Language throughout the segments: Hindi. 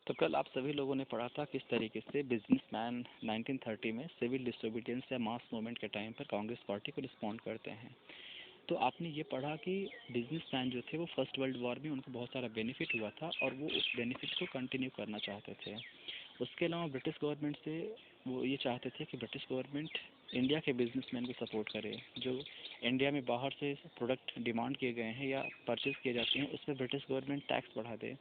तो कल आप सभी लोगों ने पढ़ा था किस तरीके से बिजनेसमैन 1930 में सिविल डिसोबीडियंस या मास मूवमेंट के टाइम पर कांग्रेस पार्टी को रिस्पॉन्ड करते हैं। तो आपने ये पढ़ा कि बिजनेसमैन जो थे वो फर्स्ट वर्ल्ड वॉर में उनको बहुत सारा बेनिफिट हुआ था और वो उस बेनिफिट को कंटिन्यू करना चाहते थे। उसके अलावा ब्रिटिश गवर्नमेंट से वो ये चाहते थे कि ब्रिटिश गवर्नमेंट इंडिया के बिजनेसमैन को सपोर्ट करे। जो इंडिया में बाहर से प्रोडक्ट डिमांड किए गए हैं या परचेज किए जाते हैं उस पर ब्रिटिश गवर्नमेंट टैक्स बढ़ा दे।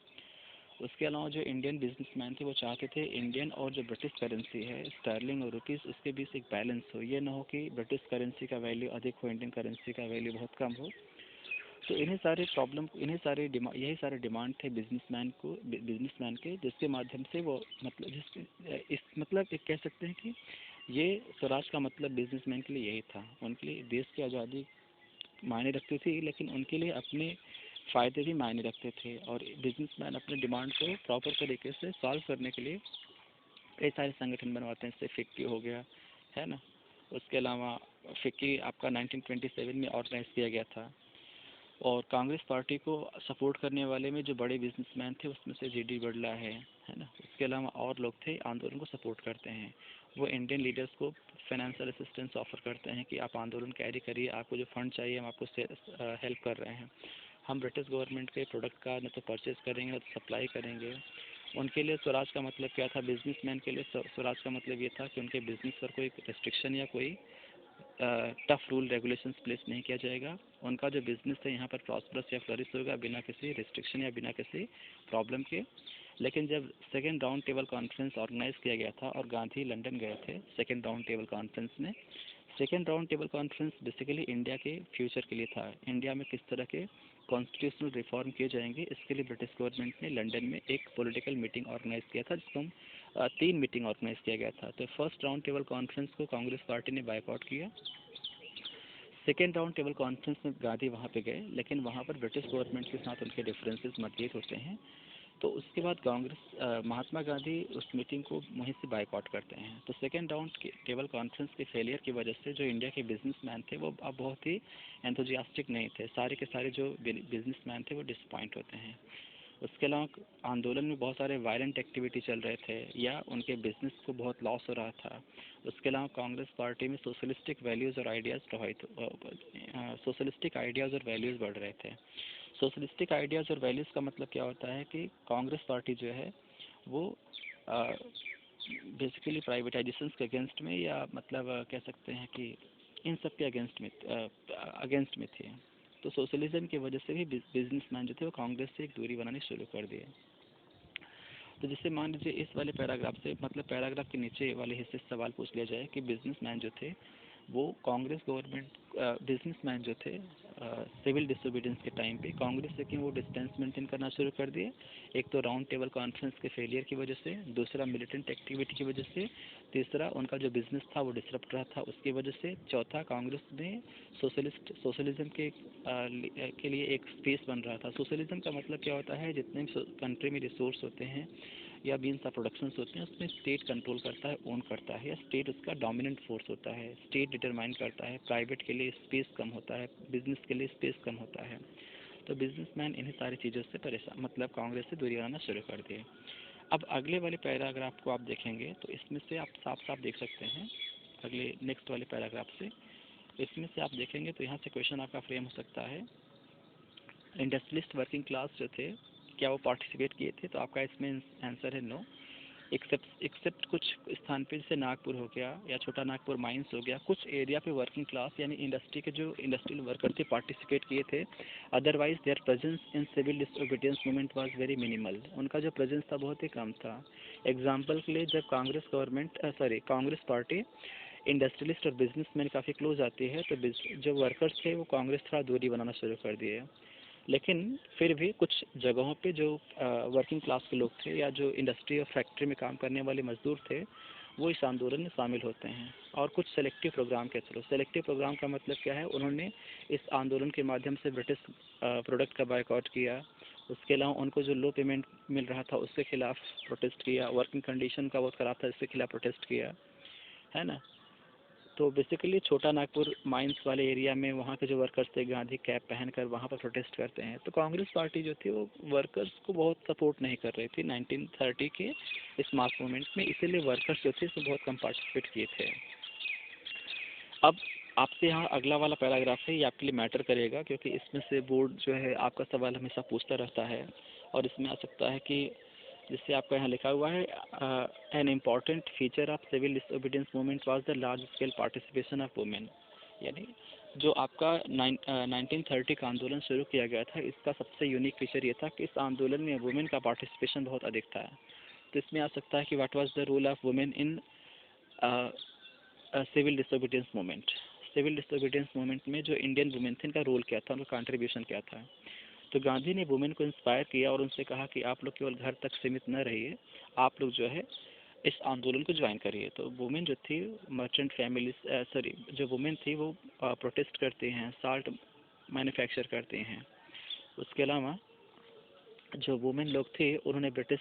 उसके अलावा जो इंडियन बिजनेसमैन थे वो चाहते थे इंडियन और जो ब्रिटिश करेंसी है स्टर्लिंग और रुपीस उसके बीच एक बैलेंस हो। ये ना हो कि ब्रिटिश करेंसी का वैल्यू अधिक हो, इंडियन करेंसी का वैल्यू बहुत कम हो। तो यही सारे डिमांड थे बिजनेसमैन के, जिसके माध्यम से वो मतलब एक कह सकते हैं कि ये स्वराज का मतलब बिजनेसमैन के लिए यही था। उनके लिए देश की आज़ादी मायने रखती थी, लेकिन उनके लिए अपने फ़ायदे भी मायने रखते थे। और बिजनेसमैन अपने डिमांड को प्रॉपर तरीके से सॉल्व करने के लिए कई सारे संगठन बनवाते हैं, जैसे फिक्की हो गया, है ना। उसके अलावा फिक्की आपका 1927 में ऑर्गेनाइज किया गया था। और कांग्रेस पार्टी को सपोर्ट करने वाले में जो बड़े बिजनेसमैन थे उसमें से जीडी बिरला है ना। उसके अलावा और लोग थे आंदोलन को सपोर्ट करते हैं। वो इंडियन लीडर्स को फाइनेंशियल असिस्टेंस ऑफर करते हैं कि आप आंदोलन कैरी करिए, आपको जो फंड चाहिए हम आपको हेल्प कर रहे हैं। हम ब्रिटिश गवर्नमेंट के प्रोडक्ट का न तो परचेज करेंगे न तो सप्लाई करेंगे। उनके लिए स्वराज का मतलब क्या था, बिजनेसमैन के लिए स्वराज का मतलब ये था कि उनके बिजनेस पर कोई रिस्ट्रिक्शन या कोई टफ रूल रेगुलेशंस प्लेस नहीं किया जाएगा। उनका जो बिजनेस है यहाँ पर प्रॉस्परस या फ्लरिश होगा बिना किसी रिस्ट्रिक्शन या बिना किसी प्रॉब्लम के। लेकिन जब second round table conference organize किया गया था और गांधी लंदन गए थे सेकेंड राउंड टेबल कॉन्फ्रेंस में, second round table conference basically India के फ्यूचर के लिए था। इंडिया में किस तरह के कॉन्स्टिट्यूशनल रिफॉर्म किए जाएंगे, इसके लिए ब्रिटिश गवर्नमेंट ने लंदन में एक पॉलिटिकल मीटिंग ऑर्गेनाइज किया था, जिसको हम 3 मीटिंग ऑर्गेनाइज किया गया था। तो फर्स्ट राउंड टेबल कॉन्फ्रेंस को कांग्रेस पार्टी ने बायकॉट किया। सेकेंड राउंड टेबल कॉन्फ्रेंस में गांधी वहाँ पे गए, लेकिन वहाँ पर ब्रिटिश गवर्नमेंट के साथ उनके डिफरेंसेस मतभेद होते हैं। तो उसके बाद महात्मा गांधी उस मीटिंग को वहीं से बायकॉट करते हैं। तो सेकेंड राउंड के टेबल कॉन्फ्रेंस के फेलियर की वजह से जो इंडिया के बिजनेसमैन थे वो अब बहुत ही एंथुजियास्टिक नहीं थे। सारे के सारे जो बिजनेसमैन थे वो डिसपॉइंट होते हैं। उसके अलावा आंदोलन में बहुत सारे वायलेंट एक्टिविटी चल रहे थे या उनके बिजनेस को बहुत लॉस हो रहा था। उसके अलावा कांग्रेस पार्टी में सोशलिस्टिक वैल्यूज़ और आइडियाज़ बढ़ रहे थे। सोशलिस्टिक आइडियाज़ और वैल्यूज़ का मतलब क्या होता है कि कांग्रेस पार्टी जो है वो बेसिकली प्राइवेटाइजेशन के अगेंस्ट में या कह सकते हैं कि इन सब के अगेंस्ट में थे। तो सोशलिज्म की वजह से भी बिजनेसमैन जो थे वो कांग्रेस से एक दूरी बनानी शुरू कर दिए। तो जैसे मान लीजिए इस वाले पैराग्राफ से पैराग्राफ के नीचे वाले हिस्से से सवाल पूछ लिया जाए कि बिजनेसमैन जो थे वो कांग्रेस गवर्नमेंट बिजनेसमैन जो थे सिविल डिसोबीडियंस के टाइम पे कांग्रेस से क्यों वो डिस्टेंस मेंटेन करना शुरू कर दिए। एक तो राउंड टेबल कॉन्फ्रेंस के फेलियर की वजह से, दूसरा मिलिटेंट एक्टिविटी की वजह से, तीसरा उनका जो बिजनेस था वो डिसरप्ट रहा था उसकी वजह से, चौथा कांग्रेस में सोशलिज्म के लिए एक स्पेस बन रहा था। सोशलिज्म का मतलब क्या होता है, जितने कंट्री में रिसोर्स होते हैं या बीन्स ऑफ प्रोडक्शंस होते हैं उसमें स्टेट कंट्रोल करता है, ओन करता है, या स्टेट उसका डोमिनेंट फोर्स होता है, स्टेट डिटरमाइन करता है। प्राइवेट के लिए स्पेस कम होता है, बिजनेस के लिए स्पेस कम होता है। तो बिजनेसमैन इन्हीं सारी चीज़ों से परेशान कांग्रेस से दूरी बनाना शुरू कर दिए। अब अगले वाले पैराग्राफ को आप देखेंगे तो इसमें से आप साफ साफ देख सकते हैं, अगले नेक्स्ट वाले पैराग्राफ से इसमें से आप देखेंगे तो यहाँ से क्वेश्चन आपका फ्रेम हो सकता है, इंडस्ट्रियलिस्ट वर्किंग क्लास जो थे क्या वो पार्टिसिपेट किए थे। तो आपका इसमें आंसर है नो, एक्सेप्ट कुछ स्थान पे जैसे नागपुर हो गया या छोटा नागपुर माइंस हो गया, कुछ एरिया पे वर्किंग क्लास यानी इंडस्ट्री के जो इंडस्ट्रियल वर्कर थे पार्टिसिपेट किए थे। Otherwise their presence in civil disobedience movement was very minimal, उनका जो प्रेजेंस था बहुत ही कम था। एग्जाम्पल के लिए जब कांग्रेस पार्टी इंडस्ट्रियलिस्ट और बिजनेसमैन काफ़ी क्लोज आती है तो जो वर्कर्स थे वो कांग्रेस थोड़ा दूरी बनाना शुरू कर दिए। लेकिन फिर भी कुछ जगहों पे जो वर्किंग क्लास के लोग थे या जो इंडस्ट्री और फैक्ट्री में काम करने वाले मजदूर थे वो इस आंदोलन में शामिल होते हैं। और कुछ सेलेक्टिव प्रोग्राम के थ्रू, सेलेक्टिव प्रोग्राम का मतलब क्या है, उन्होंने इस आंदोलन के माध्यम से ब्रिटिश प्रोडक्ट का बायकॉट किया। उसके अलावा उनको जो लो पेमेंट मिल रहा था उसके खिलाफ प्रोटेस्ट किया, वर्किंग कंडीशन का बहुत ख़राब था इसके खिलाफ प्रोटेस्ट किया, है ना। तो बेसिकली छोटा नागपुर माइंस वाले एरिया में वहाँ के जो वर्कर्स थे गांधी कैप पहनकर वहाँ पर प्रोटेस्ट करते हैं। तो कांग्रेस पार्टी जो थी वो वर्कर्स को बहुत सपोर्ट नहीं कर रही थी 1930 के इस मास मूवमेंट में, इसीलिए वर्कर्स जो थे इसमें बहुत कम पार्टिसिपेट किए थे। अब आपसे यहाँ अगला वाला पैराग्राफ है, ये आपके लिए मैटर करेगा क्योंकि इसमें से बोर्ड जो है आपका सवाल हमेशा पूछता रहता है और इसमें आ सकता है कि जिससे आपका यहाँ लिखा हुआ है an important feature of civil disobedience movement was the large scale participation of women. यानी जो आपका 1930 का आंदोलन शुरू किया गया था, इसका सबसे यूनिक फीचर ये था कि इस आंदोलन में वुमेन का पार्टिसिपेशन बहुत अधिक था। तो इसमें आ सकता है कि what was the role of women in civil disobedience movement. Civil disobedience movement में जो इंडियन वुमेन थे इनका रोल क्या था, उनका कंट्रीब्यूशन क्या था। तो गांधी ने वुमेन को इंस्पायर किया और उनसे कहा कि आप लोग केवल घर तक सीमित न रहिए, आप लोग जो है इस आंदोलन को ज्वाइन करिए। तो वुमेन जो थी मर्चेंट फैमिली जो वुमेन थी वो प्रोटेस्ट करती हैं, साल्ट मैन्युफैक्चर करती हैं। उसके अलावा जो वुमेन लोग थे उन्होंने ब्रिटिश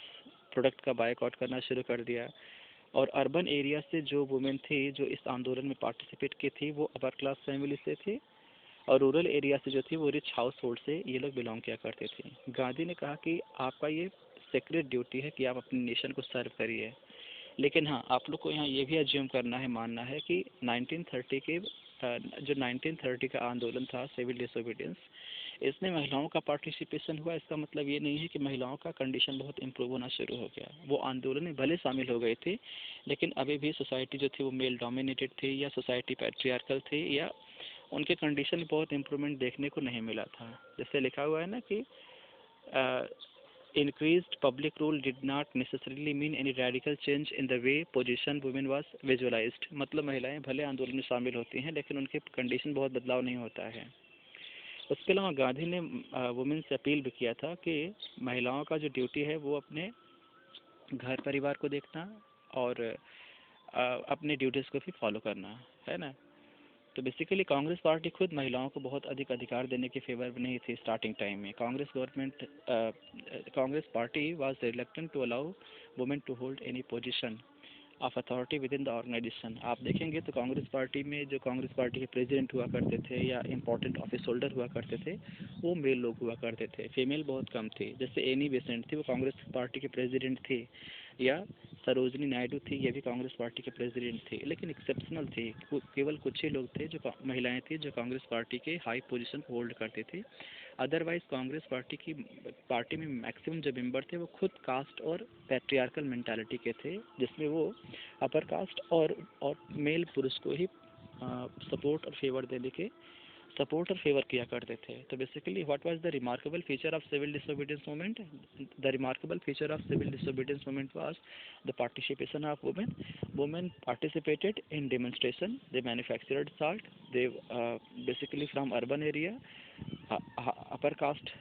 प्रोडक्ट का बायकॉट करना शुरू कर दिया। और अर्बन एरिया से जो वुमेन थी जो इस आंदोलन में पार्टिसिपेट की थी वो अपर क्लास फैमिली से थी और रूरल एरिया से जो थी वो रिच हाउस होल्ड से ये लोग बिलोंग किया करते थे। गांधी ने कहा कि आपका ये सेक्रेट ड्यूटी है कि आप अपने नेशन को सर्व करिए, लेकिन हाँ आप लोग को यहाँ ये भी अज्यूम करना है, मानना है कि 1930 के जो 1930 का आंदोलन था सिविल डिसोबीडियंस, इसमें महिलाओं का पार्टिसिपेशन हुआ। इसका मतलब ये नहीं है कि महिलाओं का कंडीशन बहुत इम्प्रूव होना शुरू हो गया। वो आंदोलन में भले शामिल हो गए थे लेकिन अभी भी सोसाइटी जो थी वो मेल डोमिनेटेड थी या सोसाइटी पैट्रियार्कल थी या उनके कंडीशन में बहुत इम्प्रूवमेंट देखने को नहीं मिला था। जैसे लिखा हुआ है ना कि increased public rule did not necessarily mean any radical change in the way position women was visualized। मतलब महिलाएं भले आंदोलन में शामिल होती हैं लेकिन उनके कंडीशन बहुत बदलाव नहीं होता है। उसके अलावा गांधी ने वुमेन से अपील भी किया था कि महिलाओं का जो ड्यूटी है वो अपने घर परिवार को देखना और अपने ड्यूटीज़ को भी फॉलो करना है ना। तो बेसिकली कांग्रेस पार्टी खुद महिलाओं को बहुत अधिक अधिकार देने के फेवर में नहीं थी स्टार्टिंग टाइम में। Congress party was reluctant to allow women to hold any position of authority within the organisation. आप देखेंगे तो कांग्रेस पार्टी में जो कांग्रेस पार्टी के प्रेसिडेंट हुआ करते थे या इंपॉर्टेंट ऑफिस होल्डर हुआ करते थे वो मेल लोग हुआ करते थे, फीमेल बहुत कम थी। जैसे एनी बेसेंट थी वो कांग्रेस पार्टी के प्रेसिडेंट थी, या सरोजनी नायडू थी, ये भी कांग्रेस पार्टी के प्रेसिडेंट थे, लेकिन एक्सेप्शनल थे। केवल कुछ ही लोग थे जो महिलाएं थी जो कांग्रेस पार्टी के हाई पोजीशन होल्ड करते थे। अदरवाइज कांग्रेस पार्टी में मैक्सिमम जो मेंबर थे वो खुद कास्ट और पैट्रियार्कल मेंटालिटी के थे, जिसमें वो अपर कास्ट और मेल पुरुष को ही सपोर्ट और फेवर किया करते थे। तो basically what was the remarkable feature of civil disobedience movement? The remarkable feature of civil disobedience movement was the participation of women. Women participated in demonstration, they manufactured salt, they basically from urban area, upper caste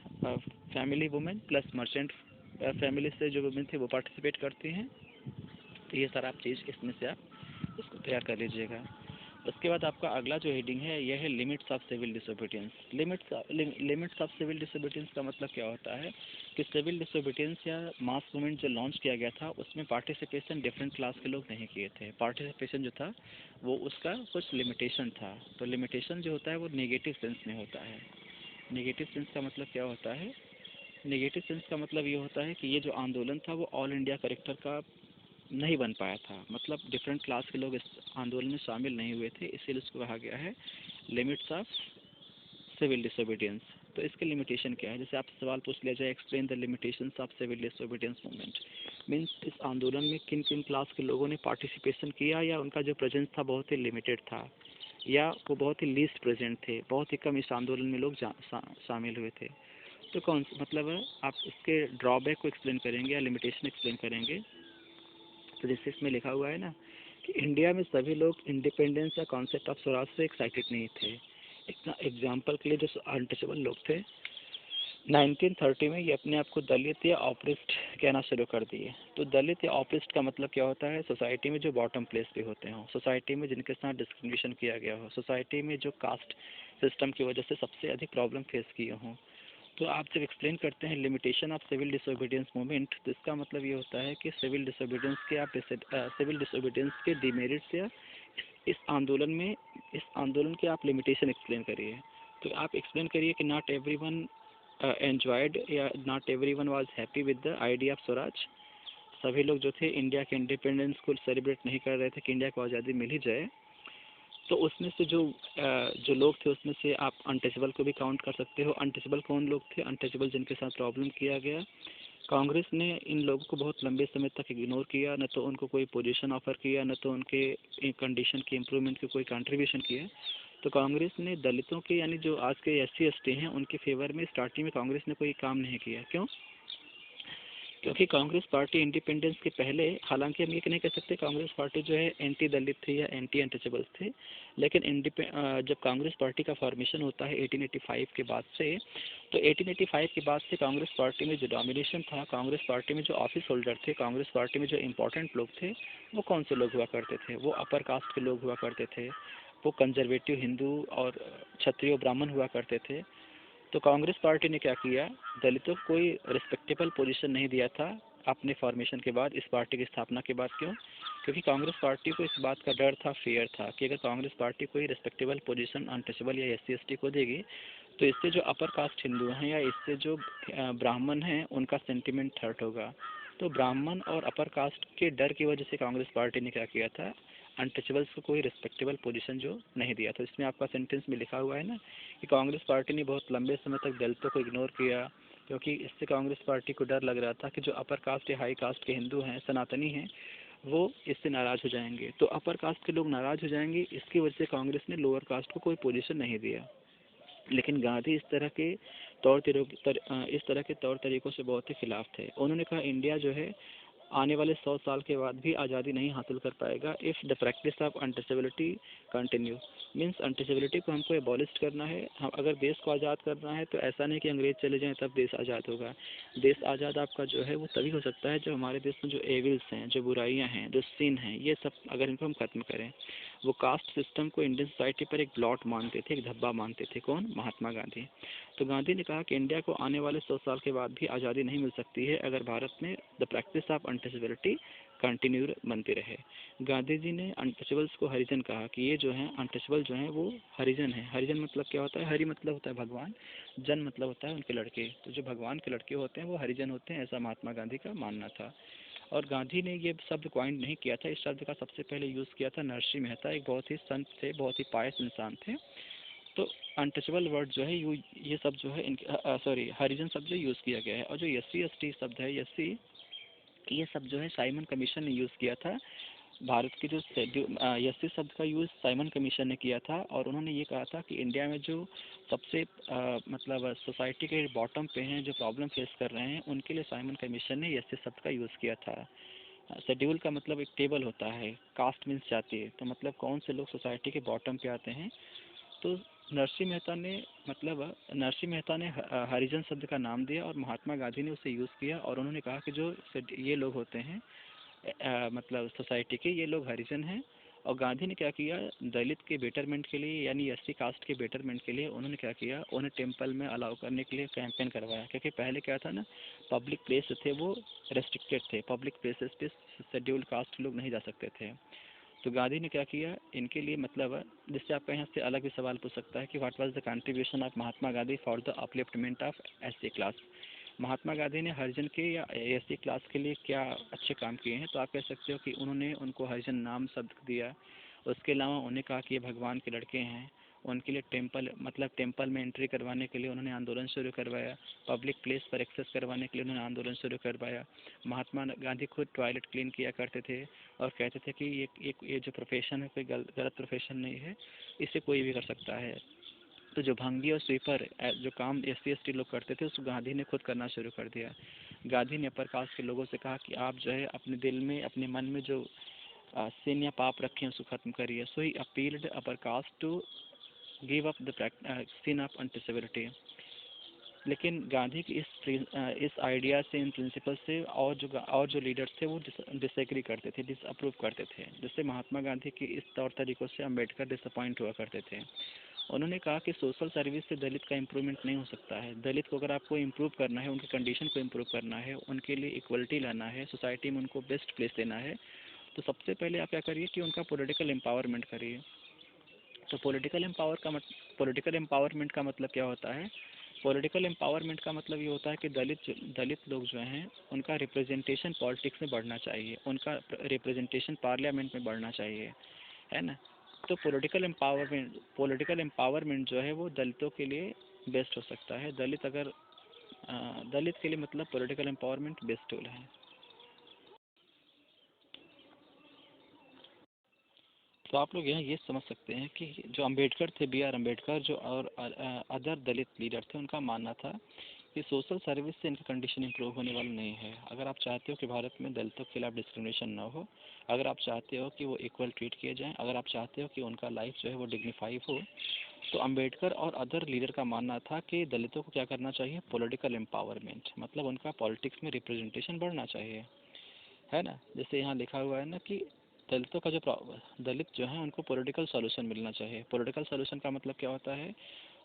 family women plus merchant family से जो वुमेन थे वो पार्टिसिपेट करती हैं। तो ये सारा आप चीज़ इसमें से आप इसको तैयार कर लीजिएगा। उसके बाद आपका अगला जो हेडिंग है यह है limits of civil disobedience. Limits of civil disobedience का मतलब क्या होता है कि सिविल डिसोबीडियंस या मास मूवमेंट जो लॉन्च किया गया था उसमें पार्टिसिपेशन डिफरेंट क्लास के लोग नहीं किए थे। पार्टिसिपेशन जो था वो उसका कुछ लिमिटेशन था। तो लिमिटेशन जो होता है वो नेगेटिव सेंस में होता है। नेगेटिव सेंस का मतलब क्या होता है? नेगेटिव सेंस का मतलब ये होता है कि ये जो आंदोलन था वो ऑल इंडिया करेक्टर का नहीं बन पाया था, मतलब डिफरेंट क्लास के लोग इस आंदोलन में शामिल नहीं हुए थे, इसीलिए इसको कहा गया है लिमिट्स ऑफ सिविल डिसोबीडियंस। तो इसके लिमिटेशन क्या है? जैसे आप सवाल पूछ लिया जाए explain the limitations of civil disobedience movement, means इस आंदोलन में किन किन क्लास के लोगों ने पार्टिसिपेशन किया या उनका जो प्रेजेंस था बहुत ही लिमिटेड था या वो बहुत ही लीस्ट प्रेजेंट थे, बहुत ही कम इस आंदोलन में लोग शामिल हुए थे। तो कौन मतलब है आप इसके ड्रॉबैक को एक्सप्लेन करेंगे या लिमिटेशन एक्सप्लेन करेंगे। तो जैसे इसमें लिखा हुआ है ना कि इंडिया में सभी लोग इंडिपेंडेंस या कॉन्सेप्ट ऑफ स्वराज से एक्साइटेड नहीं थे। एग्जाम्पल के लिए जो अनटचेबल लोग थे 1930 में ये अपने आप को दलित या ऑपरेस्ट कहना शुरू कर दिए। तो दलित या ऑपरेस्ट का मतलब क्या होता है? सोसाइटी में जो बॉटम प्लेस पे होते हों, सोसाइटी में जिनके साथ डिस्क्रिमिनेशन किया गया हो, सोसाइटी में जो कास्ट सिस्टम की वजह से सबसे अधिक प्रॉब्लम फेस किए हों। तो आप जब एक्सप्लेन करते हैं limitation of civil disobedience movement तो इसका मतलब ये होता है कि सिविल डिसोबीडियंस के डिमेरिट्स या इस आंदोलन में, इस आंदोलन के आप लिमिटेशन एक्सप्लेन करिए। तो आप एक्सप्लेन करिए कि नॉट एवरीवन एंजॉयड या not everyone was happy with the idea of Swaraj. सभी लोग जो थे इंडिया के इंडिपेंडेंस को सेलिब्रेट नहीं कर रहे थे कि इंडिया को आज़ादी मिल ही जाए। तो उसमें से जो लोग थे उसमें से आप अनटचेबल को भी काउंट कर सकते हो। अनटचेबल कौन लोग थे? अनटचेबल जिनके साथ प्रॉब्लम किया गया। कांग्रेस ने इन लोगों को बहुत लंबे समय तक इग्नोर किया, न तो उनको कोई पोजीशन ऑफर किया, न तो उनके कंडीशन की इम्प्रूवमेंट की कोई कंट्रीब्यूशन किया। तो कांग्रेस ने दलितों के यानी जो आज के SC ST हैं उनके फेवर में स्टार्टिंग में कांग्रेस ने कोई काम नहीं किया। क्यों? क्योंकि कांग्रेस पार्टी इंडिपेंडेंस के पहले, हालांकि हम ये नहीं कह सकते कांग्रेस पार्टी जो है एंटी दलित थी या एंटी अनटचेबल्स थे, लेकिन जब कांग्रेस पार्टी का फॉर्मेशन होता है 1885 के बाद से, तो 1885 के बाद से कांग्रेस पार्टी में जो डोमिनेशन था, कांग्रेस पार्टी में जो ऑफिस होल्डर थे, कांग्रेस पार्टी में जो इम्पोर्टेंट लोग थे, वो कौन से लोग हुआ करते थे? वो अपर कास्ट के लोग हुआ करते थे, वो कंजर्वेटिव हिंदू और क्षत्रिय ब्राह्मण हुआ करते थे। तो कांग्रेस पार्टी ने क्या किया? दलितों को कोई रिस्पेक्टेबल पोजीशन नहीं दिया था अपने फॉर्मेशन के बाद, इस पार्टी की स्थापना के बाद। क्यों? क्योंकि कांग्रेस पार्टी को इस बात का डर था, फेयर था कि अगर कांग्रेस पार्टी कोई रिस्पेक्टेबल पोजीशन अनटचेबल या SC ST को देगी तो इससे जो अपर कास्ट हिंदू हैं या इससे जो ब्राह्मण हैं उनका सेंटिमेंट हर्ट होगा। तो ब्राह्मण और अपर कास्ट के डर की वजह से कांग्रेस पार्टी ने क्या किया था? अनटचेबल्स को कोई रिस्पेक्टेबल पोजीशन जो नहीं दिया। तो इसमें आपका सेंटेंस में लिखा हुआ है ना कि कांग्रेस पार्टी ने बहुत लंबे समय तक दलितों को इग्नोर किया, क्योंकि इससे कांग्रेस पार्टी को डर लग रहा था कि जो अपर कास्ट या हाई कास्ट के हिंदू हैं, सनातनी हैं, वो इससे नाराज़ हो जाएंगे। तो अपर कास्ट के लोग नाराज़ हो जाएंगे, इसकी वजह से कांग्रेस ने लोअर कास्ट को कोई पोजीशन नहीं दिया। लेकिन गांधी इस तरह के तौर तरीकों से बहुत ही खिलाफ थे। उन्होंने कहा इंडिया जो है आने वाले 100 साल के बाद भी आज़ादी नहीं हासिल कर पाएगा if the practice of untouchability continue. Means untouchability को हमको एबॉलिश करना है। हम अगर देश को आज़ाद करना है तो ऐसा नहीं कि अंग्रेज चले जाएं तब देश आज़ाद होगा। देश आज़ाद आपका जो है वो तभी हो सकता है जब हमारे देश में जो एविल्स हैं, जो बुराइयां हैं, जो सीन हैं, ये सब अगर इनको हम खत्म करें। वो कास्ट सिस्टम को इंडियन सोसाइटी पर एक ब्लॉट मानते थे, एक धब्बा मानते थे। कौन? महात्मा गांधी। तो गांधी ने कहा कि इंडिया को आने वाले 100 साल के बाद भी आज़ादी नहीं मिल सकती है अगर भारत में the practice of untouchability continue बनती रहे। गांधी जी ने अनटचेबल्स को हरिजन कहा कि ये जो हैं अनटचेबल जो हैं वो हरिजन है। हरिजन मतलब क्या होता है? हरि मतलब होता है भगवान, जन मतलब होता है उनके लड़के। तो जो भगवान के लड़के होते हैं वो हरिजन होते हैं, ऐसा महात्मा गांधी का मानना था। और गांधी ने ये शब्द क्वाइन नहीं किया था, इस शब्द का सबसे पहले यूज़ किया था नरसिंह मेहता, एक बहुत ही संत थे, बहुत ही पायस इंसान थे। तो अनटचेबल वर्ड जो है ये सब जो है सॉरी हरिजन शब्द जो यूज़ किया गया है। और जो SC ST शब्द है, ये सब जो है साइमन कमीशन ने यूज़ किया था। भारत की जो SC शब्द का यूज़ साइमन कमीशन ने किया था और उन्होंने ये कहा था कि इंडिया में जो सबसे मतलब सोसाइटी के बॉटम पे हैं, जो प्रॉब्लम फेस कर रहे हैं, उनके लिए साइमन कमीशन ने SC शब्द का यूज़ किया था। शेड्यूल का मतलब एक टेबल होता है, कास्ट मीन्स जाति है, तो मतलब कौन से लोग सोसाइटी के बॉटम पे आते हैं। तो नरसिंह मेहता ने हरिजन शब्द का नाम दिया और महात्मा गांधी ने उसे यूज़ किया और उन्होंने कहा कि जो ये लोग होते हैं मतलब सोसाइटी के, ये लोग हरिजन हैं। और गांधी ने क्या किया? दलित के बेटरमेंट के लिए यानी SC कास्ट के बेटरमेंट के लिए उन्होंने क्या किया? उन्हें टेंपल में अलाउ करने के लिए कैंपेन करवाया। क्योंकि पहले क्या था ना, पब्लिक प्लेस थे वो रेस्ट्रिक्टेड थे, पब्लिक प्लेसेस पे शेड्यूल्ड कास्ट लोग नहीं जा सकते थे। तो गांधी ने क्या किया इनके लिए? मतलब जिससे आपका यहाँ से अलग भी सवाल पूछ सकता है कि what was the contribution of Mahatma Gandhi for the upliftment of SC class. Mahatma Gandhi ने हरिजन के या SC क्लास के लिए क्या अच्छे काम किए हैं? तो आप कह सकते हो कि उन्होंने उनको हरिजन नाम शब्द दिया। उसके अलावा उन्हें कहा कि ये भगवान के लड़के हैं। उनके लिए टेंपल में एंट्री करवाने के लिए उन्होंने आंदोलन शुरू करवाया। पब्लिक प्लेस पर एक्सेस करवाने के लिए उन्होंने आंदोलन शुरू करवाया। महात्मा गांधी खुद टॉयलेट क्लीन किया करते थे और कहते थे कि ये जो प्रोफेशन है कोई गलत प्रोफेशन नहीं है, इसे कोई भी कर सकता है। तो जो भंगी और स्वीपर जो काम SC ST लोग करते थे उसको गांधी ने खुद करना शुरू कर दिया। गांधी ने अपर कास्ट के लोगों से कहा कि आप जो है अपने दिल में, अपने मन में जो sin या पाप रखें उसको खत्म करिए। So he appealed upper caste to give up the sin of untouchability. लेकिन गांधी की इस आइडिया से, इन प्रिंसिपल से और जो लीडर्स थे वो डिसएग्री करते थे, डिसअप्रूव करते थे। जैसे महात्मा गांधी की इस तौर तरीकों से अम्बेडकर डिसअपॉइंट हुआ करते थे। उन्होंने कहा कि सोशल सर्विस से दलित का इम्प्रूवमेंट नहीं हो सकता है। दलित को अगर आपको इम्प्रूव करना है, उनकी कंडीशन को इम्प्रूव करना है, उनके लिए इक्वलिटी लाना है, सोसाइटी में उनको बेस्ट प्लेस देना है, तो सबसे पहले आप क्या करिए कि उनका पॉलिटिकल एम्पावरमेंट करिए। तो पॉलिटिकल एम्पावरमेंट का मतलब क्या होता है? पॉलिटिकल एम्पावरमेंट का मतलब ये होता है कि दलित लोग जो हैं उनका रिप्रेजेंटेशन पॉलिटिक्स में बढ़ना चाहिए, उनका रिप्रेजेंटेशन पार्लियामेंट में बढ़ना चाहिए, है ना। तो पॉलिटिकल एम्पावरमेंट जो है वो दलितों के लिए बेस्ट हो सकता है। दलित के लिए मतलब पॉलिटिकल एम्पावरमेंट बेस्ट टूल है। तो आप लोग यहाँ ये समझ सकते हैं कि जो अम्बेडकर थे, B.R. अम्बेडकर जो, और अदर दलित लीडर थे, उनका मानना था कि सोशल सर्विस से इनका कंडीशन इंप्रूव होने वाला नहीं है। अगर आप चाहते हो कि भारत में दलितों के खिलाफ डिस्क्रिमिनेशन ना हो, अगर आप चाहते हो कि वो इक्वल ट्रीट किए जाएं, अगर आप चाहते हो कि उनका लाइफ जो है वो डिग्निफाइड हो, तो अम्बेडकर और अदर लीडर का मानना था कि दलितों को क्या करना चाहिए? पॉलिटिकल एम्पावरमेंट, मतलब उनका पॉलिटिक्स में रिप्रेजेंटेशन बढ़ना चाहिए, है ना। जैसे यहाँ लिखा हुआ है ना कि दलित जो है उनको पॉलिटिकल सॉल्यूशन मिलना चाहिए। पॉलिटिकल सॉल्यूशन का मतलब क्या होता है?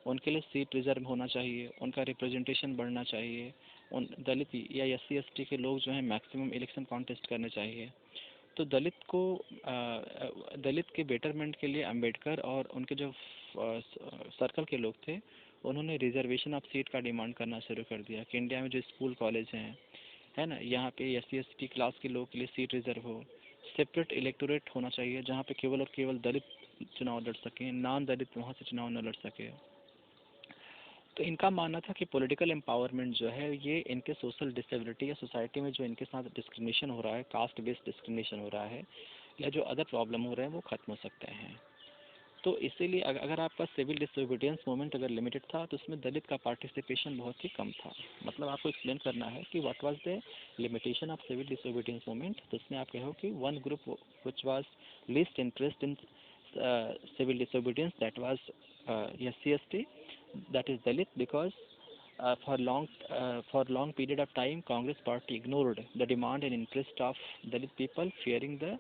उनके लिए सीट रिजर्व होना चाहिए, उनका रिप्रेजेंटेशन बढ़ना चाहिए, उन दलित या SC ST के लोग जो हैं मैक्सिमम इलेक्शन कॉन्टेस्ट करने चाहिए। तो दलित के बेटरमेंट के लिए अम्बेडकर और उनके जो सर्कल के लोग थे, उन्होंने रिजर्वेशन ऑफ सीट का डिमांड करना शुरू कर दिया कि इंडिया में जो स्कूल कॉलेज हैं, है ना, यहाँ पे SC ST क्लास के लोगों के लिए सीट रिजर्व हो, सेपरेट इलेक्टोरेट होना चाहिए जहाँ पे केवल और केवल दलित चुनाव लड़ सकें, नॉन दलित वहाँ से चुनाव न लड़ सके। तो इनका मानना था कि पॉलिटिकल एम्पावरमेंट जो है ये इनके सोशल डिसेबिलिटी या सोसाइटी में जो इनके साथ डिस्क्रिमिनेशन हो रहा है, कास्ट बेस्ड डिस्क्रिमिनेशन हो रहा है, या जो अदर प्रॉब्लम हो रहे हैं वो ख़त्म हो सकते हैं। तो इसीलिए अगर आपका सिविल डिसोबीडियंस मूवमेंट अगर लिमिटेड था तो उसमें दलित का पार्टिसिपेशन बहुत ही कम था। मतलब आपको एक्सप्लेन करना है कि what was the limitation of civil disobedience movement. तो उसमें आप कहो कि one group which was least interest in civil disobedience, that was SC ST, that is Dalit, because for long period of time Congress party ignored the demand and interest of Dalit people, fearing the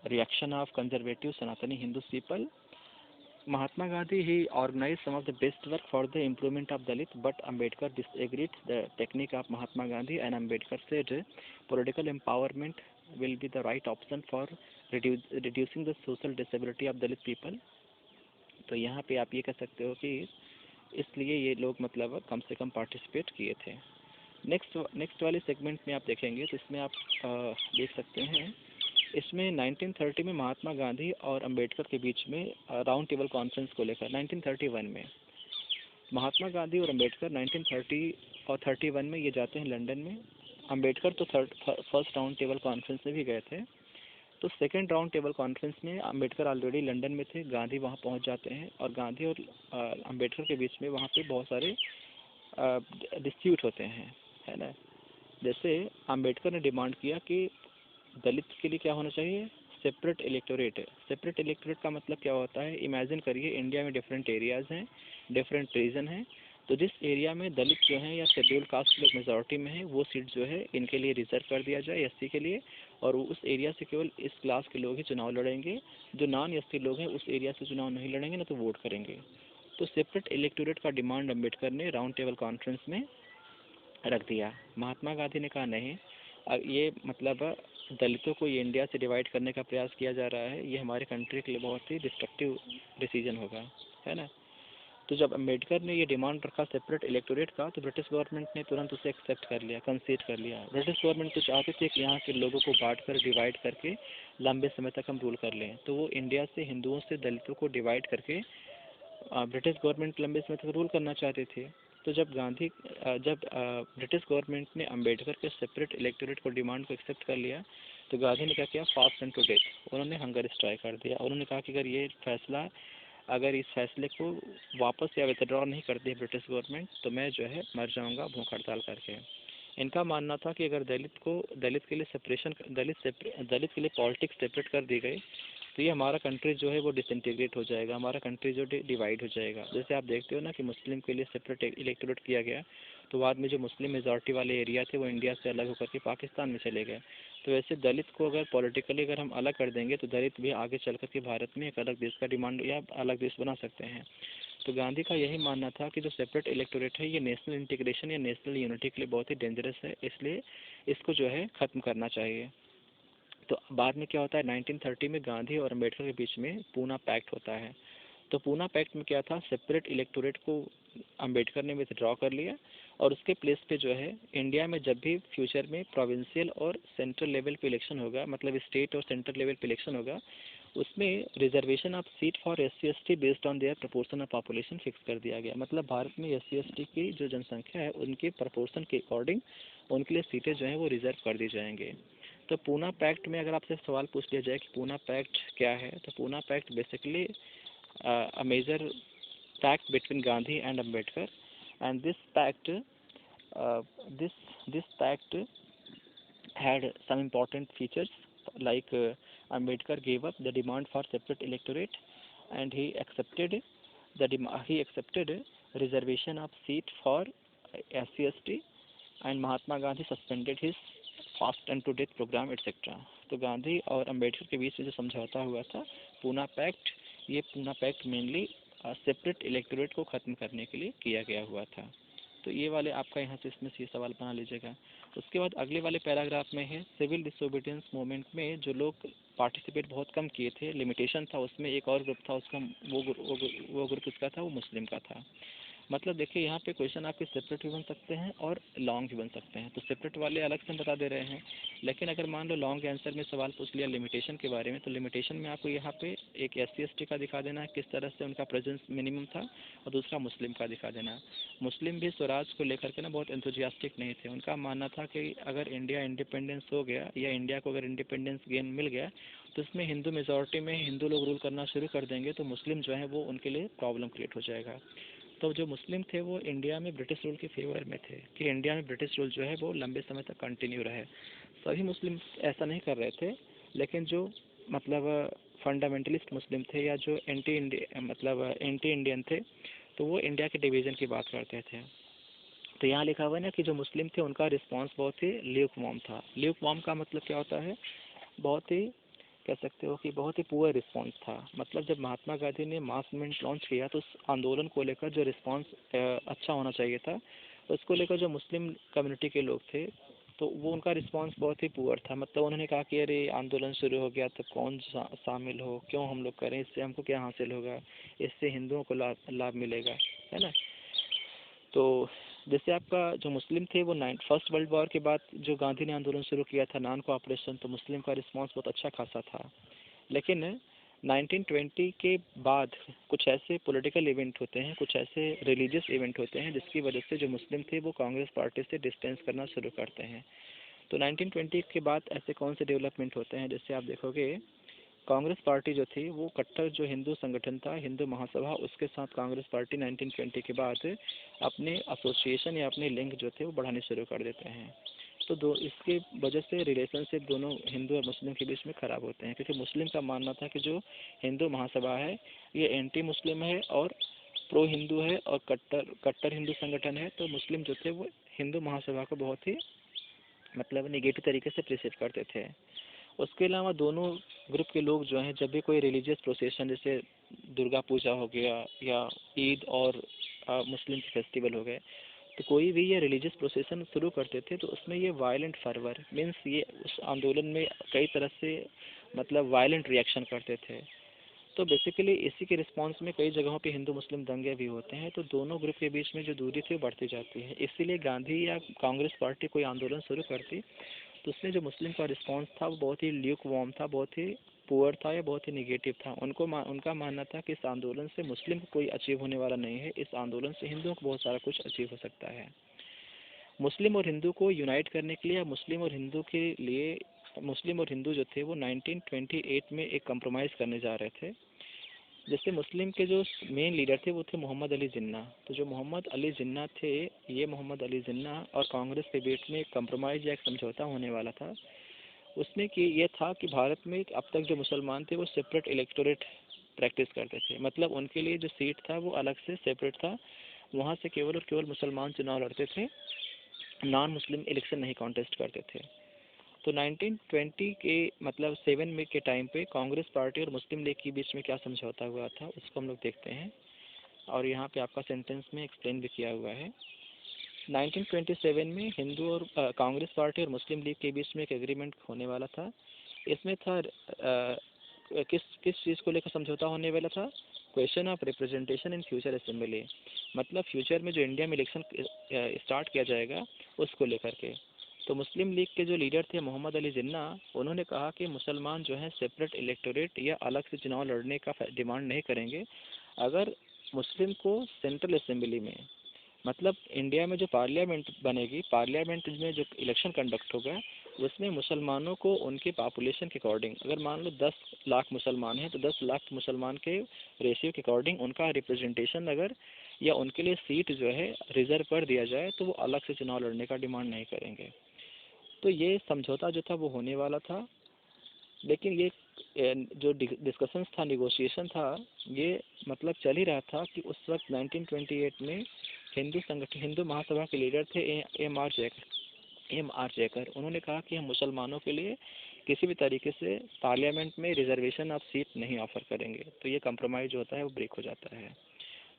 reaction of conservative Sanatani Hindu people. Mahatma Gandhi, he organized some of the best work for the improvement of Dalit, but Ambedkar disagreed the technique of Mahatma Gandhi, and Ambedkar said political empowerment will be the right option for reducing the social disability of Dalit people. तो यहाँ पे आप ये कह सकते हो कि इसलिए ये लोग मतलब कम से कम पार्टिसिपेट किए थे। नेक्स्ट वाले सेगमेंट में आप देखेंगे तो इसमें आप देख सकते हैं, इसमें 1930 में महात्मा गांधी और अंबेडकर के बीच में राउंड टेबल कॉन्फ्रेंस को लेकर 1931 में महात्मा गांधी और अंबेडकर 1930 और 31 में ये जाते हैं लंदन में। अंबेडकर तो फर्स्ट राउंड टेबल कॉन्फ्रेंस में भी गए थे। तो सेकेंड राउंड टेबल कॉन्फ्रेंस में अंबेडकर ऑलरेडी लंदन में थे, गांधी वहाँ पहुँच जाते हैं और गांधी और अंबेडकर के बीच में वहाँ पे बहुत सारे डिस्प्यूट होते हैं, है ना। जैसे अंबेडकर ने डिमांड किया कि दलित के लिए क्या होना चाहिए? Separate electorate. सेपरेट इलेक्टोरेट का मतलब क्या होता है? इमेजिन करिए इंडिया में डिफरेंट एरियाज़ हैं, डिफरेंट रीजन हैं, तो जिस एरिया में दलित जो हैं या शेड्यूल कास्ट लोग मेजॉरिटी में है, वो सीट जो है इनके लिए रिजर्व कर दिया जाए, SC के लिए, और उस एरिया से केवल इस क्लास के लोग ही चुनाव लड़ेंगे, जो नॉन SC लोग हैं उस एरिया से चुनाव नहीं लड़ेंगे, ना तो वोट करेंगे। तो सेपरेट इलेक्टोरेट का डिमांड अम्बेडकर ने राउंड टेबल कॉन्फ्रेंस में रख दिया। महात्मा गांधी ने कहा नहीं, ये मतलब दलितों को ये इंडिया से डिवाइड करने का प्रयास किया जा रहा है, ये हमारे कंट्री के लिए बहुत ही डिस्ट्रक्टिव डिसीजन होगा, है ना। तो जब अम्बेडकर ने ये डिमांड रखा सेपरेट इलेक्टोरेट का, तो ब्रिटिश गवर्नमेंट ने तुरंत उसे एक्सेप्ट कर लिया, कंसीड कर लिया। ब्रिटिश गवर्नमेंट तो चाहते थे कि यहाँ के लोगों को बांट कर डिवाइड करके लंबे समय तक हम रूल कर लें, तो वो इंडिया से हिंदुओं से दलितों को डिवाइड करके ब्रिटिश गवर्नमेंट लंबे समय तक रूल करना चाहते थे। तो जब ब्रिटिश गवर्नमेंट ने अम्बेडकर के सेपरेट इलेक्टोरेट को डिमांड को एक्सेप्ट कर लिया, तो गांधी ने क्या किया? फास्ट एंड टू डेथ, उन्होंने हंगर स्ट्राइक कर दिया। उन्होंने कहा कि अगर इस फैसले को वापस या विथड्रॉ नहीं करती है ब्रिटिश गवर्नमेंट, तो मैं जो है मर जाऊंगा भूख हड़ताल करके। इनका मानना था कि अगर दलित के लिए पॉलिटिक्स सेपरेट कर दी गई, तो ये हमारा कंट्री जो है वो डिसइंटीग्रेट हो जाएगा, हमारा कंट्री जो डिवाइड हो जाएगा। जैसे आप देखते हो ना कि मुस्लिम के लिए सेपरेट इलेक्टोरेट किया गया, तो बाद में जो मुस्लिम मेजॉरिटी वाले एरिया थे वो इंडिया से अलग होकर के पाकिस्तान में चले गए। तो वैसे दलित को अगर पॉलिटिकली अगर हम अलग कर देंगे, तो दलित भी आगे चल कर के भारत में एक अलग देश का डिमांड या अलग देश बना सकते हैं। तो गांधी का यही मानना था कि जो सेपरेट इलेक्टोरेट है ये नेशनल इंटीग्रेशन या नेशनल यूनिटी के लिए बहुत ही डेंजरस है, इसलिए इसको जो है ख़त्म करना चाहिए। तो बाद में क्या होता है, 1930 में गांधी और अम्बेडकर के बीच में पूना पैक्ट होता है। तो पूना पैक्ट में क्या था, सेपरेट इलेक्टोरेट को अम्बेडकर ने विथड्रॉ कर लिया और उसके प्लेस पे जो है इंडिया में जब भी फ्यूचर में प्रोविंशियल और सेंट्रल लेवल पे इलेक्शन होगा, मतलब स्टेट और सेंट्रल लेवल पे इलेक्शन होगा, उसमें reservation of seat for SC/ST based on their proportion of population fix कर दिया गया। मतलब भारत में SC/ST की जो जनसंख्या है उनके प्रोपोर्शन के अकॉर्डिंग उनके लिए सीटें जो हैं वो रिजर्व कर दी जाएंगे। तो पूना पैक्ट में अगर आपसे सवाल पूछ लिया जाए कि पूना पैक्ट क्या है, तो Poona pact basically a major pact between Gandhi and Ambedkar, and uh, this this pact had some important features like Ambedkar gave up the demand for separate electorate, and he accepted reservation of seat for SC/ST, and Mahatma Gandhi suspended his fast and to death program etc. तो गांधी और अम्बेडकर के बीच में जो समझौता हुआ था पूना पैक्ट, ये Poona pact mainly separate electorate को ख़त्म करने के लिए किया गया हुआ था। तो ये वाले आपका यहाँ से इसमें से ये सवाल बना लीजिएगा। उसके बाद अगले वाले पैराग्राफ में है सिविल डिसोबीडियंस मूवमेंट में जो लोग पार्टिसिपेट बहुत कम किए थे, लिमिटेशन था उसमें, एक और ग्रुप था उसका, वो ग्रुप किसका था, वो मुस्लिम का था। मतलब देखिए यहाँ पे क्वेश्चन आपके सेपरेट भी बन सकते हैं और लॉन्ग भी बन सकते हैं, तो सेपरेट वाले अलग से बता दे रहे हैं। लेकिन अगर मान लो लॉन्ग आंसर में सवाल पूछ लिया लिमिटेशन के बारे में, तो लिमिटेशन में आपको यहाँ पे एक SC/ST का दिखा देना है किस तरह से उनका प्रेजेंस मिनिमम था, और दूसरा मुस्लिम का दिखा देना है। मुस्लिम भी स्वराज को लेकर के ना बहुत एंथुजियास्टिक नहीं थे, उनका मानना था कि अगर इंडिया इंडिपेंडेंस हो गया या इंडिया को अगर इंडिपेंडेंस गेन मिल गया तो इसमें हिंदू मेजॉरिटी में हिंदू लोग रूल करना शुरू कर देंगे, तो मुस्लिम जो है वो उनके लिए प्रॉब्लम क्रिएट हो जाएगा। तो जो मुस्लिम थे वो इंडिया में ब्रिटिश रूल के फेवर में थे कि इंडिया में ब्रिटिश रूल जो है वो लंबे समय तक कंटिन्यू रहे। सभी मुस्लिम ऐसा नहीं कर रहे थे, लेकिन जो मतलब फंडामेंटलिस्ट मुस्लिम थे या जो एंटी इंडियन थे, तो वो इंडिया के डिवीज़न की बात करते थे। तो यहाँ लिखा हुआ है ना कि जो मुस्लिम थे उनका रिस्पांस बहुत ही ल्यूक वार्म था। ल्यूक वार्म का मतलब क्या होता है, बहुत ही कह सकते हो कि बहुत ही पुअर रिस्पांस था। मतलब जब महात्मा गांधी ने मास मूवमेंट लॉन्च किया तो उस आंदोलन को लेकर जो रिस्पांस अच्छा होना चाहिए था, उसको लेकर जो मुस्लिम कम्युनिटी के लोग थे तो वो उनका रिस्पांस बहुत ही पुअर था। मतलब उन्होंने कहा कि अरे आंदोलन शुरू हो गया तो कौन शामिल हो, क्यों हम लोग करें, इससे हमको क्या हासिल होगा, इससे हिंदुओं को लाभ मिलेगा, है ना। तो जैसे आपका जो मुस्लिम थे वो फर्स्ट वर्ल्ड वॉर के बाद जो गांधी ने आंदोलन शुरू किया था नॉन कोऑपरेशन, तो मुस्लिम का रिस्पांस बहुत अच्छा खासा था। लेकिन 1920 के बाद कुछ ऐसे पॉलिटिकल इवेंट होते हैं, कुछ ऐसे रिलीजियस इवेंट होते हैं जिसकी वजह से जो मुस्लिम थे वो कांग्रेस पार्टी से डिस्टेंस करना शुरू करते हैं। तो 1920 के बाद ऐसे कौन से डेवलपमेंट होते हैं, जैसे आप देखोगे कांग्रेस पार्टी जो थी वो कट्टर जो हिंदू संगठन था हिंदू महासभा, उसके साथ कांग्रेस पार्टी 1920 के बाद अपने एसोसिएशन या अपने लिंक जो थे वो बढ़ाने शुरू कर देते हैं। तो दो इसके वजह से रिलेशनशिप दोनों हिंदू और मुस्लिम के बीच में ख़राब होते हैं, क्योंकि मुस्लिम का मानना था कि जो हिंदू महासभा है ये एंटी मुस्लिम है और प्रो हिंदू है और कट्टर कट्टर हिंदू संगठन है। तो मुस्लिम जो थे वो हिंदू महासभा को बहुत ही मतलब निगेटिव तरीके से प्रेसिट करते थे। उसके अलावा दोनों ग्रुप के लोग जो हैं जब भी कोई रिलीजियस प्रोसेशन जैसे दुर्गा पूजा हो गया या ईद और मुस्लिम के फेस्टिवल हो गए, तो कोई भी ये रिलीजियस प्रोसेशन शुरू करते थे तो उसमें ये वायलेंट फर्वर मीन्स ये उस आंदोलन में कई तरह से मतलब वायलेंट रिएक्शन करते थे। तो बेसिकली इसी के रिस्पांस में कई जगहों पे हिंदू मुस्लिम दंगे भी होते हैं, तो दोनों ग्रुप के बीच में जो दूरी थी वो बढ़ती जाती है। इसीलिए गांधी या कांग्रेस पार्टी कोई आंदोलन शुरू करती तो उसमें जो मुस्लिम का रिस्पांस था वो बहुत ही ल्यूक वार्म था, बहुत ही पुअर था या बहुत ही निगेटिव था। उनका मानना था कि इस आंदोलन से मुस्लिम को कोई अचीव होने वाला नहीं है, इस आंदोलन से हिंदुओं को बहुत सारा कुछ अचीव हो सकता है। मुस्लिम और हिंदू को यूनाइट करने के लिए मुस्लिम और हिंदू के लिए मुस्लिम और हिंदू जो थे वो 1928 में एक कंप्रोमाइज़ करने जा रहे थे। जैसे मुस्लिम के जो मेन लीडर थे वो थे मोहम्मद अली जिन्ना। तो जो मोहम्मद अली जिन्ना थे, ये मोहम्मद अली जिन्ना और कांग्रेस के बीच में एक कंप्रोमाइज़ या एक समझौता होने वाला था। उसमें कि ये था कि भारत में अब तक जो मुसलमान थे वो सेपरेट इलेक्टोरेट प्रैक्टिस करते थे, मतलब उनके लिए जो सीट था वो अलग से सेपरेट था, वहाँ से केवल और केवल मुसलमान चुनाव लड़ते थे, नॉन मुस्लिम इलेक्शन नहीं कॉन्टेस्ट करते थे। तो 1920 के मतलब 7 में के टाइम पे कांग्रेस पार्टी और मुस्लिम लीग के बीच में क्या समझौता हुआ था उसको हम लोग देखते हैं, और यहाँ पे आपका सेंटेंस में एक्सप्लेन भी किया हुआ है। 1927 में हिंदू और कांग्रेस पार्टी और मुस्लिम लीग के बीच में एक एग्रीमेंट होने वाला था इसमें था किस किस चीज़ को लेकर समझौता होने वाला था? Question of representation in future assembly, मतलब फ्यूचर में जो इंडिया में इलेक्शन स्टार्ट किया जाएगा उसको लेकर के। तो मुस्लिम लीग के जो लीडर थे मोहम्मद अली जिन्ना, उन्होंने कहा कि मुसलमान जो है सेपरेट इलेक्टोरेट या अलग से चुनाव लड़ने का डिमांड नहीं करेंगे। अगर मुस्लिम को सेंट्रल असेंबली में, मतलब इंडिया में जो पार्लियामेंट बनेगी, पार्लियामेंट में जो इलेक्शन कंडक्ट होगा उसमें मुसलमानों को उनके पॉपुलेशन के अकॉर्डिंग, अगर मान लो 10 लाख मुसलमान हैं तो 10 लाख मुसलमान के रेशियो के अकॉर्डिंग उनका रिप्रेजेंटेशन अगर या उनके लिए सीट जो है रिजर्व कर दिया जाए तो वो अलग से चुनाव लड़ने का डिमांड नहीं करेंगे। तो ये समझौता जो था वो होने वाला था, लेकिन ये जो डिस्कशंस था, निगोशिएशन था, ये मतलब चल ही रहा था कि उस वक्त 1928 में हिंदू महासभा के लीडर थे एम आर जयकर। उन्होंने कहा कि हम मुसलमानों के लिए किसी भी तरीके से पार्लियामेंट में रिजर्वेशन ऑफ सीट नहीं ऑफर करेंगे। तो ये कंप्रोमाइज जो होता है वो ब्रेक हो जाता है।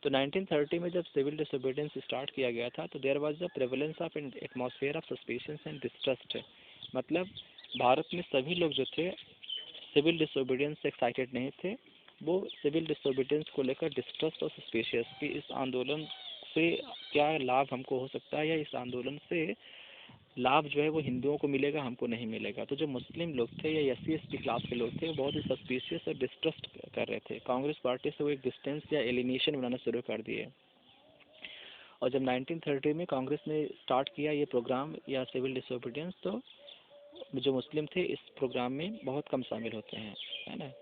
तो 1930 में जब सिविल डिसोबीडियंस स्टार्ट किया गया था तो there was the prevalence of atmosphere of suspicions and distrust, मतलब भारत में सभी लोग जो थे सिविल डिसोबीडियंस से एक्साइटेड नहीं थे, वो सिविल डिसोबीडियंस को लेकर डिस्ट्रस्ट और सस्पिशियस कि इस आंदोलन से क्या लाभ हमको हो सकता है या इस आंदोलन से लाभ जो है वो हिंदुओं को मिलेगा, हमको नहीं मिलेगा। तो जो मुस्लिम लोग थे या SC/ST क्लास के लोग थे वो बहुत ही सस्पिशियस और डिस्ट्रस्ट कर रहे थे। कांग्रेस पार्टी से वो एक डिस्टेंस या एलिनेशन बनाना शुरू कर दिए। और जब 1930 में कांग्रेस ने स्टार्ट किया ये प्रोग्राम या सिविल डिसोबीडियंस, तो जो मुस्लिम थे इस प्रोग्राम में बहुत कम शामिल होते हैं, है ना।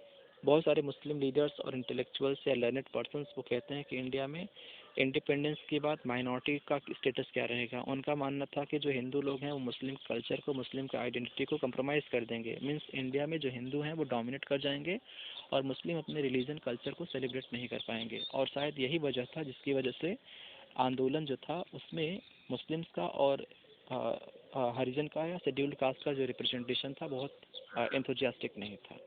बहुत सारे मुस्लिम लीडर्स और इंटेलेक्चुअल्स या लर्नेड पर्सन्स वो कहते हैं कि इंडिया में इंडिपेंडेंस के बाद माइनॉरिटी का स्टेटस क्या रहेगा। उनका मानना था कि जो हिंदू लोग हैं वो मुस्लिम कल्चर को, मुस्लिम का आइडेंटिटी को कंप्रोमाइज़ कर देंगे। मीन्स इंडिया में जो हिंदू हैं वो डोमिनेट कर जाएंगे और मुस्लिम अपने रिलीजन कल्चर को सेलिब्रेट नहीं कर पाएंगे। और शायद यही वजह था जिसकी वजह से आंदोलन जो था उसमें मुस्लिम्स का और हरिजन का या शेड्यूल्ड कास्ट का जो रिप्रेजेंटेशन था बहुत एंथुजियास्टिक नहीं था।